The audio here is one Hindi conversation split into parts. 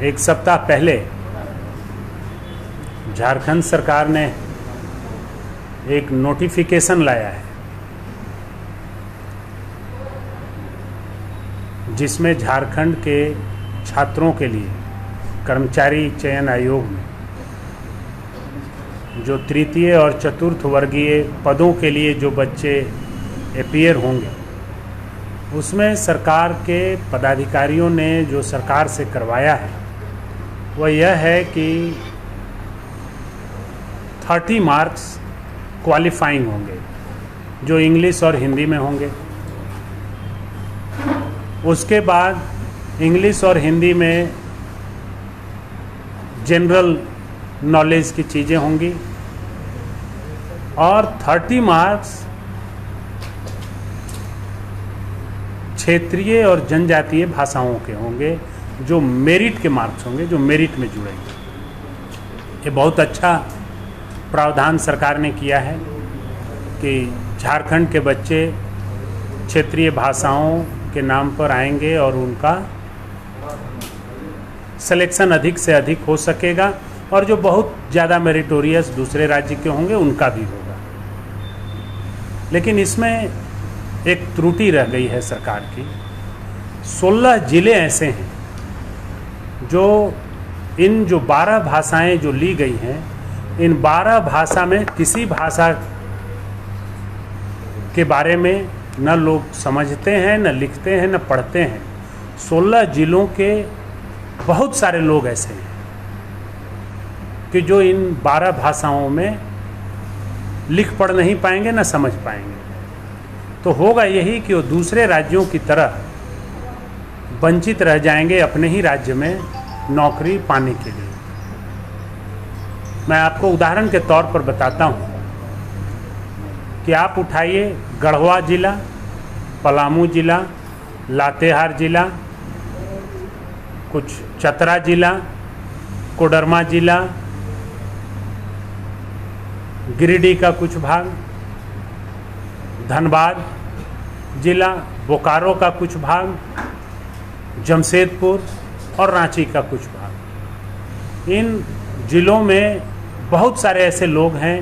एक सप्ताह पहले झारखंड सरकार ने एक नोटिफिकेशन लाया है जिसमें झारखंड के छात्रों के लिए कर्मचारी चयन आयोग में जो तृतीय और चतुर्थ वर्गीय पदों के लिए जो बच्चे अपीयर होंगे, उसमें सरकार के पदाधिकारियों ने जो सरकार से करवाया है वह यह है कि 30 मार्क्स क्वालिफाइंग होंगे जो इंग्लिश और हिंदी में होंगे। उसके बाद इंग्लिश और हिंदी में जनरल नॉलेज की चीज़ें होंगी और 30 मार्क्स क्षेत्रीय और जनजातीय भाषाओं के होंगे जो मेरिट के मार्क्स होंगे, जो मेरिट में जुड़ेंगे। ये बहुत अच्छा प्रावधान सरकार ने किया है कि झारखंड के बच्चे क्षेत्रीय भाषाओं के नाम पर आएंगे और उनका सिलेक्शन अधिक से अधिक हो सकेगा और जो बहुत ज़्यादा मेरिटोरियस दूसरे राज्य के होंगे उनका भी होगा। लेकिन इसमें एक त्रुटि रह गई है सरकार की। 16 जिले ऐसे हैं जो इन जो 12 भाषाएं जो ली गई हैं, इन 12 भाषा में किसी भाषा के बारे में न लोग समझते हैं, न लिखते हैं, न पढ़ते हैं। 16 जिलों के बहुत सारे लोग ऐसे हैं कि जो इन 12 भाषाओं में लिख पढ़ नहीं पाएंगे, न समझ पाएंगे। तो होगा यही कि वो दूसरे राज्यों की तरह वंचित रह जाएंगे अपने ही राज्य में नौकरी पाने के लिए। मैं आपको उदाहरण के तौर पर बताता हूँ कि आप उठाइए गढ़वा जिला, पलामू जिला, लातेहार जिला, कुछ चतरा जिला, कोडरमा जिला, गिरिडीह का कुछ भाग, धनबाद जिला, बोकारो का कुछ भाग, जमशेदपुर और रांची का कुछ भाग। इन जिलों में बहुत सारे ऐसे लोग हैं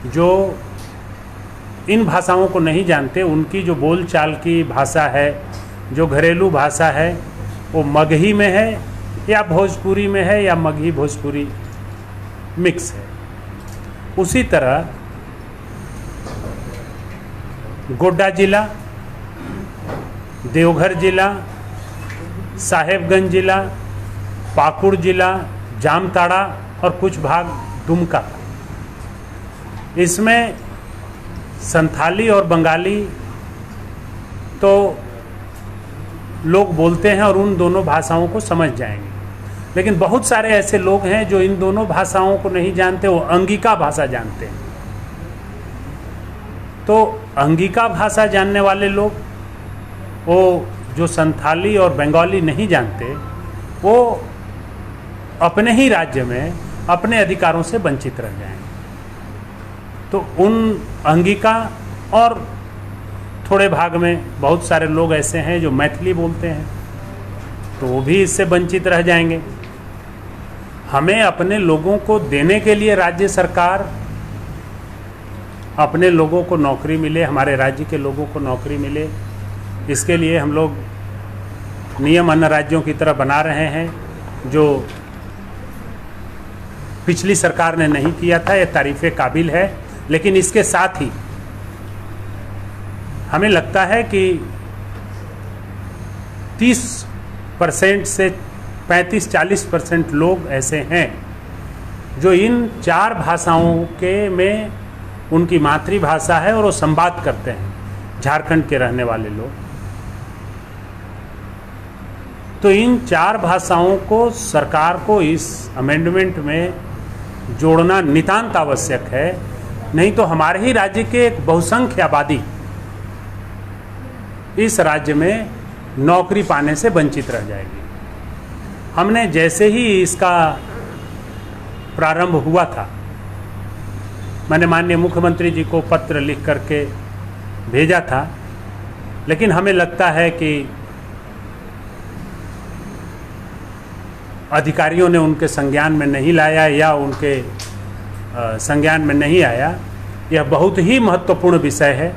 जो इन भाषाओं को नहीं जानते। उनकी जो बोलचाल की भाषा है, जो घरेलू भाषा है, वो मगही में है या भोजपुरी में है या मगही भोजपुरी मिक्स है। उसी तरह गोड्डा जिला, देवघर जिला, साहेबगंज जिला, पाकुड़ जिला, जामताड़ा और कुछ भाग दुमका, इसमें संथाली और बंगाली तो लोग बोलते हैं और उन दोनों भाषाओं को समझ जाएंगे। लेकिन बहुत सारे ऐसे लोग हैं जो इन दोनों भाषाओं को नहीं जानते, वो अंगिका भाषा जानते हैं। तो अंगिका भाषा जानने वाले लोग, वो जो संथाली और बंगाली नहीं जानते, वो अपने ही राज्य में अपने अधिकारों से वंचित रह जाएंगे। तो उन अंगिका और थोड़े भाग में बहुत सारे लोग ऐसे हैं जो मैथिली बोलते हैं, तो वो भी इससे वंचित रह जाएंगे। हमें अपने लोगों को देने के लिए राज्य सरकार अपने लोगों को नौकरी मिले, हमारे राज्य के लोगों को नौकरी मिले, इसके लिए हम लोग नियम अन्य राज्यों की तरह बना रहे हैं जो पिछली सरकार ने नहीं किया था। ये तारीफ़े काबिल है। लेकिन इसके साथ ही हमें लगता है कि 30% से 35-40% लोग ऐसे हैं जो इन 4 भाषाओं के में उनकी मातृभाषा है और वो संवाद करते हैं, झारखंड के रहने वाले लोग। तो इन 4 भाषाओं को सरकार को इस अमेंडमेंट में जोड़ना नितांत आवश्यक है, नहीं तो हमारे ही राज्य के एक बहुसंख्य आबादी इस राज्य में नौकरी पाने से वंचित रह जाएगी। हमने जैसे ही इसका प्रारंभ हुआ था, मैंने माननीय मुख्यमंत्री जी को पत्र लिख करके भेजा था, लेकिन हमें लगता है कि अधिकारियों ने उनके संज्ञान में नहीं लाया या उनके संज्ञान में नहीं आया। यह बहुत ही महत्वपूर्ण विषय है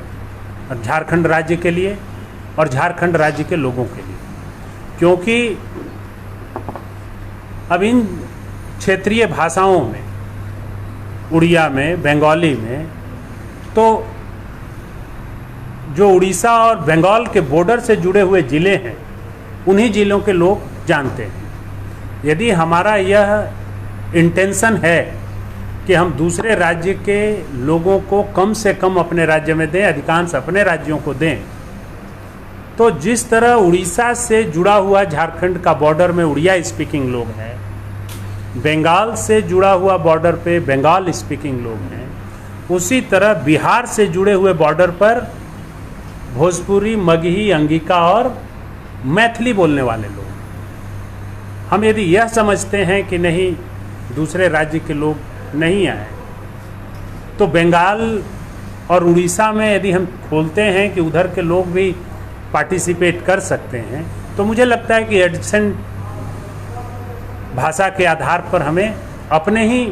झारखंड राज्य के लिए और झारखंड राज्य के लोगों के लिए, क्योंकि अब इन क्षेत्रीय भाषाओं में, उड़िया में, बंगाली में, तो जो उड़ीसा और बंगाल के बॉर्डर से जुड़े हुए ज़िले हैं उन्हीं ज़िलों के लोग जानते हैं। यदि हमारा यह इंटेंशन है कि हम दूसरे राज्य के लोगों को कम से कम अपने राज्य में दें, अधिकांश अपने राज्यों को दें, तो जिस तरह उड़ीसा से जुड़ा हुआ झारखंड का बॉर्डर में उड़िया स्पीकिंग लोग हैं, बंगाल से जुड़ा हुआ बॉर्डर पे बंगाल स्पीकिंग लोग हैं, उसी तरह बिहार से जुड़े हुए बॉर्डर पर भोजपुरी, मगही, अंगिका और मैथिली बोलने वाले लोग। हम यदि यह समझते हैं कि नहीं, दूसरे राज्य के लोग नहीं आए, तो बंगाल और उड़ीसा में यदि हम खोलते हैं कि उधर के लोग भी पार्टिसिपेट कर सकते हैं, तो मुझे लगता है कि एडसेंट भाषा के आधार पर हमें अपने ही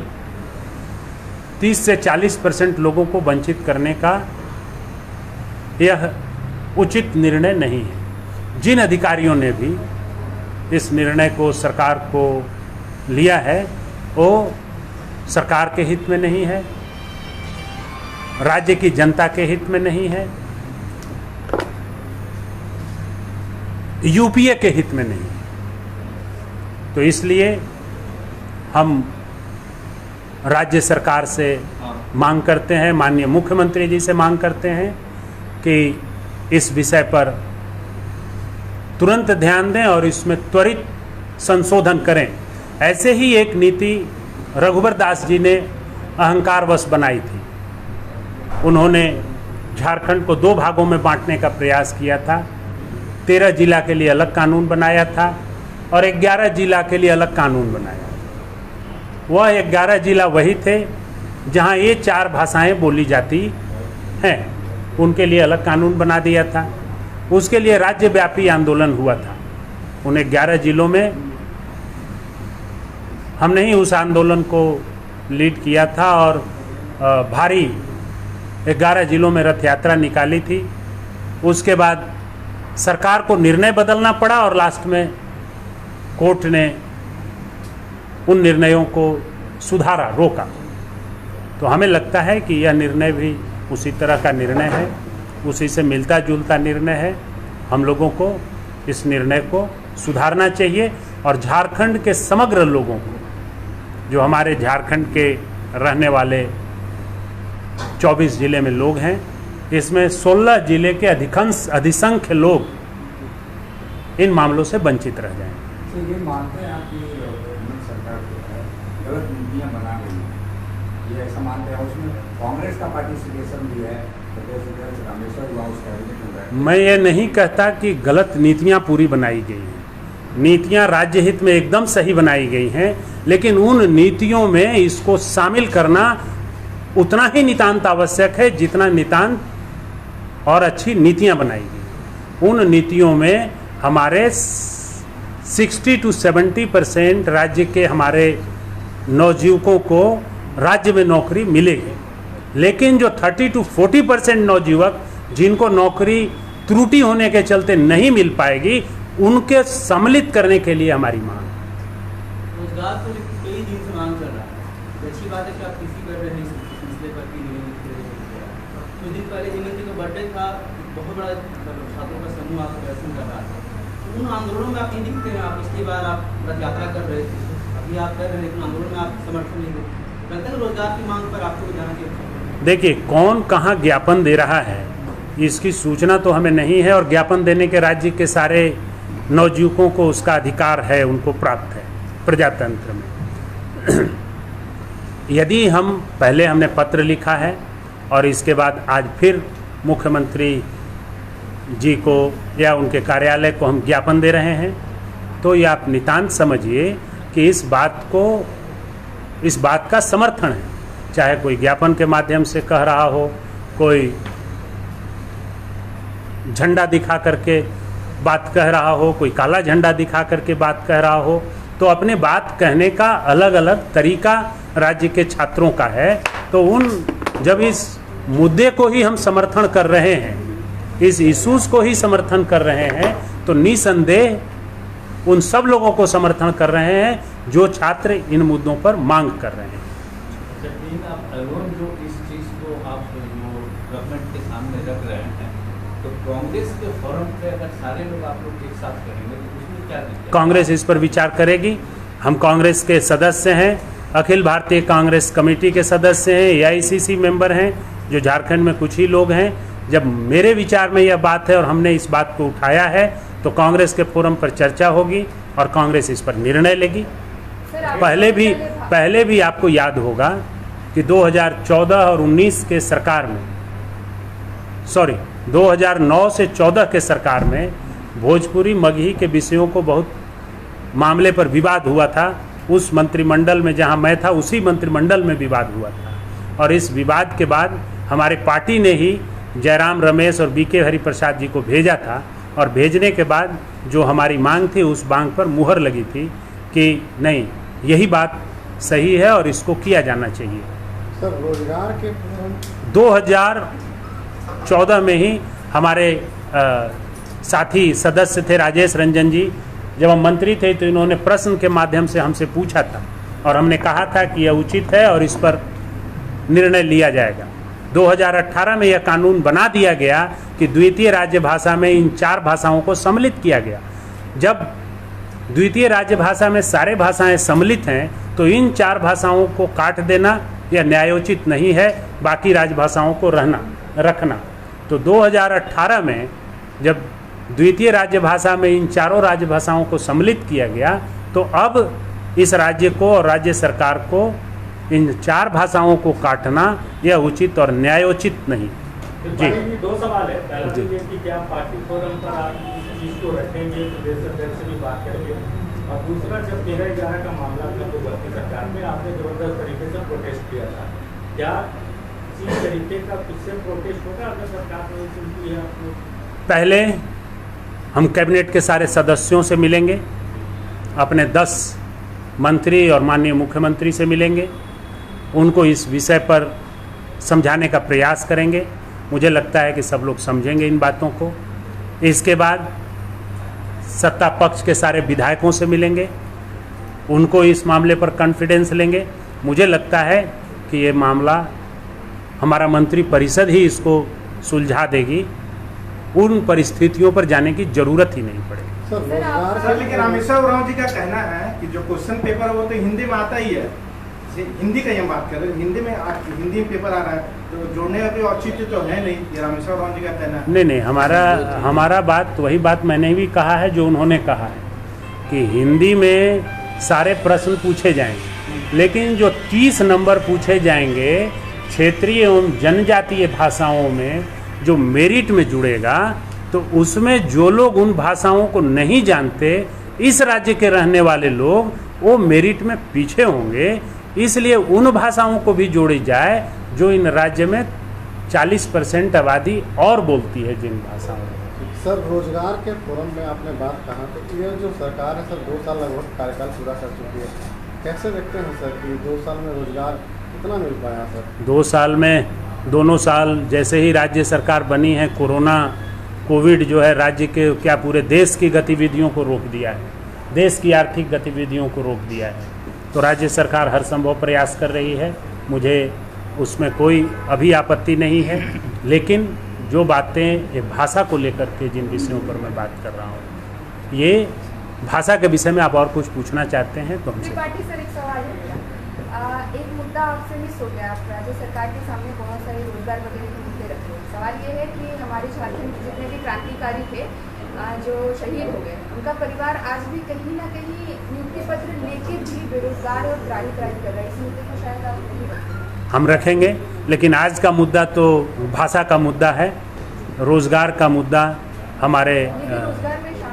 30 से 40% लोगों को वंचित करने का यह उचित निर्णय नहीं है। जिन अधिकारियों ने भी इस निर्णय को सरकार को लिया है वो सरकार के हित में नहीं है, राज्य की जनता के हित में नहीं है, यूपीए के हित में नहीं है। तो इसलिए हम राज्य सरकार से मांग करते हैं, माननीय मुख्यमंत्री जी से मांग करते हैं कि इस विषय पर तुरंत ध्यान दें और इसमें त्वरित संशोधन करें। ऐसे ही एक नीति रघुवर दास जी ने अहंकारवश बनाई थी। उन्होंने झारखंड को 2 भागों में बांटने का प्रयास किया था। 13 जिला के लिए अलग कानून बनाया था और 11 जिला के लिए अलग कानून बनाया। वह 11 जिला वही थे जहां ये 4 भाषाएं बोली जाती हैं, उनके लिए अलग कानून बना दिया था। उसके लिए राज्यव्यापी आंदोलन हुआ था। उन 11 जिलों में हमने ही उस आंदोलन को लीड किया था और भारी 11 जिलों में रथ यात्रा निकाली थी। उसके बाद सरकार को निर्णय बदलना पड़ा और लास्ट में कोर्ट ने उन निर्णयों को सुधारा, रोका। तो हमें लगता है कि यह निर्णय भी उसी तरह का निर्णय है, उसी से मिलता जुलता निर्णय है। हम लोगों को इस निर्णय को सुधारना चाहिए और झारखंड के समग्र लोगों को, जो हमारे झारखंड के रहने वाले 24 जिले में लोग हैं, इसमें 16 जिले के अधिसंख्य लोग इन मामलों से वंचित रह जाएं। तो ये मानते हैं आप कि सरकार जो है गलत नीतियाँ बना रही है, ये ऐसा मानते हैं? उसमें कांग्रेस का पार्टिसिपेशन भी है, मैं ये नहीं कहता कि गलत नीतियाँ पूरी बनाई गई हैं। नीतियाँ राज्य हित में एकदम सही बनाई गई हैं, लेकिन उन नीतियों में इसको शामिल करना उतना ही नितांत आवश्यक है जितना नितांत और अच्छी नीतियाँ बनाई गई। उन नीतियों में हमारे 60 to 70% राज्य के हमारे नवयुवकों को राज्य में नौकरी मिलेगी, लेकिन जो 30 to 40% नवयुवक जिनको नौकरी त्रुटि होने के चलते नहीं मिल पाएगी, उनके सम्मिलित करने के लिए हमारी मांग। रोजगार को कई दिन से मांग कर रहा है। अच्छी बात है कि आप किसी पर नहीं मसले पर भी कुछ दिन पहले हेमंत का बर्थडे था, बहुत बड़ा छात्रों का समूह आपको दर्शन कर रहा था। उन आंदोलनों में आप नहीं दिखते हैं। आप पिछली बार आप रथ यात्रा कर रहे थे, अभी आप कर रहे हैं, लेकिन आंदोलन में आप समर्थन नहीं देते। लगता है रोजगार की मांग पर आपको जाना चाहिए। देखिए, कौन कहाँ ज्ञापन दे रहा है इसकी सूचना तो हमें नहीं है, और ज्ञापन देने के राज्य के सारे नवयुवकों को उसका अधिकार है, उनको प्राप्त है प्रजातंत्र में। यदि हम पहले हमने पत्र लिखा है और इसके बाद आज फिर मुख्यमंत्री जी को या उनके कार्यालय को हम ज्ञापन दे रहे हैं, तो ये आप नितांत समझिए कि इस बात का समर्थन है। चाहे कोई ज्ञापन के माध्यम से कह रहा हो, कोई झंडा दिखा करके बात कह रहा हो, कोई काला झंडा दिखा करके बात कह रहा हो, तो अपने बात कहने का अलग अलग तरीका राज्य के छात्रों का है। तो जब इस मुद्दे को ही हम समर्थन कर रहे हैं, इस इश्यूज को ही समर्थन कर रहे हैं, तो निसंदेह उन सब लोगों को समर्थन कर रहे हैं जो छात्र इन मुद्दों पर मांग कर रहे हैं। आप जो इस चीज को आप जो गवर्नमेंट के सामने रख रहे हैं, तो कांग्रेस के फोरम पे अगर सारे लोग आप लोग एक साथ करेंगे तो उसमें क्या दिक्कत? कांग्रेस इस पर विचार करेगी। हम कांग्रेस के सदस्य हैं, अखिल भारतीय कांग्रेस कमेटी के सदस्य हैं, AICC मेंबर हैं, जो झारखंड में कुछ ही लोग हैं। जब मेरे विचार में यह बात है और हमने इस बात को उठाया है, तो कांग्रेस के फोरम पर चर्चा होगी और कांग्रेस इस पर निर्णय लेगी। पहले भी आपको याद होगा कि 2014 और 19 के सरकार में, 2009 से 14 के सरकार में भोजपुरी मगही के विषयों को बहुत मामले पर विवाद हुआ था। उस मंत्रिमंडल में जहां मैं था, उसी मंत्रिमंडल में विवाद हुआ था, और इस विवाद के बाद हमारे पार्टी ने ही जयराम रमेश और BK हरिप्रसाद जी को भेजा था, और भेजने के बाद जो हमारी मांग थी उस मांग पर मुहर लगी थी कि नहीं, यही बात सही है और इसको किया जाना चाहिए। सर, रोजगार के 2014 में ही हमारे साथी सदस्य थे राजेश रंजन जी, जब हम मंत्री थे तो इन्होंने प्रश्न के माध्यम से हमसे पूछा था और हमने कहा था कि यह उचित है और इस पर निर्णय लिया जाएगा। 2018 में यह कानून बना दिया गया कि द्वितीय राज्य भाषा में इन 4 भाषाओं को सम्मिलित किया गया। जब द्वितीय राज्य भाषा में सारे भाषाएं सम्मिलित हैं, तो इन 4 भाषाओं को काट देना यह न्यायोचित नहीं है, बाकी राजभाषाओं को रखना। तो 2018 में जब द्वितीय राज्य भाषा में इन 4 राजभाषाओं को सम्मिलित किया गया, तो अब इस राज्य को और राज्य सरकार को इन 4 भाषाओं को काटना यह उचित और न्यायोचित नहीं। जी, 2 सवाल है। पहला तो ये कि क्या पार्टी फोरम पर आप इस चीज को रखेंगे, प्रदेश अध्यक्ष से भी बात करेंगे, और दूसरा, जब 13/11 का मामला था तो वर्ती सरकार में आपने जबरदस्त तरीके से प्रोटेस्ट किया था, क्या इसी तरीके का फिर से प्रोटेस्ट होगा अगर सरकार ने सुनती है आपको? पहले हम कैबिनेट के सारे सदस्यों से मिलेंगे, अपने 10 मंत्री और माननीय मुख्यमंत्री से मिलेंगे, उनको इस विषय पर समझाने का प्रयास करेंगे। मुझे लगता है कि सब लोग समझेंगे इन बातों को। इसके बाद सत्ता पक्ष के सारे विधायकों से मिलेंगे, उनको इस मामले पर कॉन्फिडेंस लेंगे। मुझे लगता है कि ये मामला हमारा मंत्री परिषद ही इसको सुलझा देगी, उन परिस्थितियों पर जाने की जरूरत ही नहीं पड़ेगी। सर, लेकिन रामेश्वर उरांव जी का कहना है कि जो क्वेश्चन पेपर है वो तो हिंदी में आता ही है, हिंदी का हम बात कर रहे हैं, हिंदी में पेपर आ रहा है, तो जोड़ने का कोई औचित्य तो है नहीं, ये रामेश्वर उरांव जी का कहना है। नहीं, हमारा बात वही बात मैंने भी कहा है जो उन्होंने कहा है कि हिंदी में सारे प्रश्न पूछे जाएंगे, लेकिन जो 30 नंबर पूछे जाएंगे क्षेत्रीय एवं जनजातीय भाषाओं में जो मेरिट में जुड़ेगा, तो उसमें जो लोग उन भाषाओं को नहीं जानते, इस राज्य के रहने वाले लोग, वो मेरिट में पीछे होंगे। इसलिए उन भाषाओं को भी जोड़ी जाए जो इन राज्य में 40% आबादी और बोलती है जिन भाषाओं में। सर, रोजगार के फोरम में आपने बात कहा, तो ये जो सरकार है सर 2 साल लगभग कार्यकाल पूरा कर चुकी है, कैसे देखते हैं सर कि 2 साल में रोजगार कितना मिल पाया सर? 2 साल में, दोनों साल जैसे ही राज्य सरकार बनी है, कोविड जो है राज्य के क्या पूरे देश की गतिविधियों को रोक दिया है, देश की आर्थिक गतिविधियों को रोक दिया है। तो राज्य सरकार हर संभव प्रयास कर रही है, मुझे उसमें कोई अभी आपत्ति नहीं है। लेकिन जो बातें ये भाषा को लेकर के जिन विषयों पर मैं बात कर रहा हूँ, ये भाषा के विषय में आप और कुछ पूछना चाहते हैं तो हमसे। त्रिपाठी सर, एक सवाल है मेरा। एक मुद्दा आपसे मिस हो गया, आप राज्य सरकार के सामने बहुत सारे रोजगार वगैरह के मुद्दे रखे हैं। सवाल ये है कि हमारे झारखंड के जितने भी क्रांतिकारी थे जो शहीद हो गए, उनका परिवार आज भी कहीं ना कहीं नियुक्ति पत्र लेके भी बेरोजगार और त्राही कर रहा है। इस मुद्दे को शायद आप नहीं रखेंगे। हम रखेंगे, लेकिन आज का मुद्दा तो भाषा का मुद्दा है, रोजगार का मुद्दा, हमारे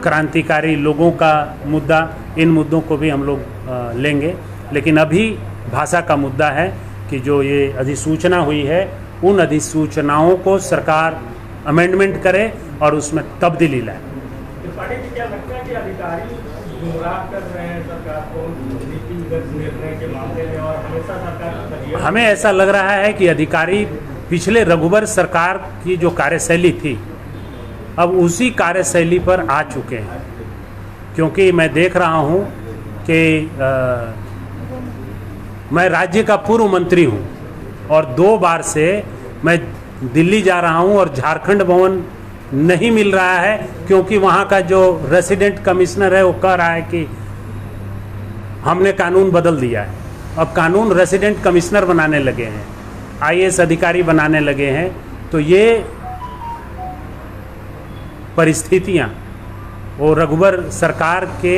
क्रांतिकारी लोगों का मुद्दा, इन मुद्दों को भी हम लोग लेंगे। लेकिन अभी भाषा का मुद्दा है कि जो ये अधिसूचना हुई है, उन अधिसूचनाओं को सरकार अमेंडमेंट करे और उसमें तब्दीली लाए। त्रिपाठी जी, क्या लगता है कि अधिकारी गुमराह कर रहे हैं सरकार को नीतिगत निर्णय के मामले में, और हमेशा सरकार का हमें ऐसा लग रहा है कि अधिकारी पिछले रघुवर सरकार की जो कार्यशैली थी अब उसी कार्यशैली पर आ चुके हैं, क्योंकि मैं देख रहा हूं कि मैं राज्य का पूर्व मंत्री हूं और 2 बार से मैं दिल्ली जा रहा हूं और झारखंड भवन नहीं मिल रहा है, क्योंकि वहां का जो रेसिडेंट कमिश्नर है वो कह रहा है कि हमने कानून बदल दिया है। अब कानून रेसिडेंट कमिश्नर बनाने लगे हैं, IAS अधिकारी बनाने लगे हैं। तो ये परिस्थितियां वो रघुवर सरकार के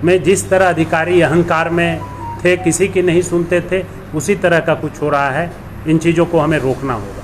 में जिस तरह अधिकारी अहंकार में थे, किसी की नहीं सुनते थे, उसी तरह का कुछ हो रहा है। इन चीज़ों को हमें रोकना होगा।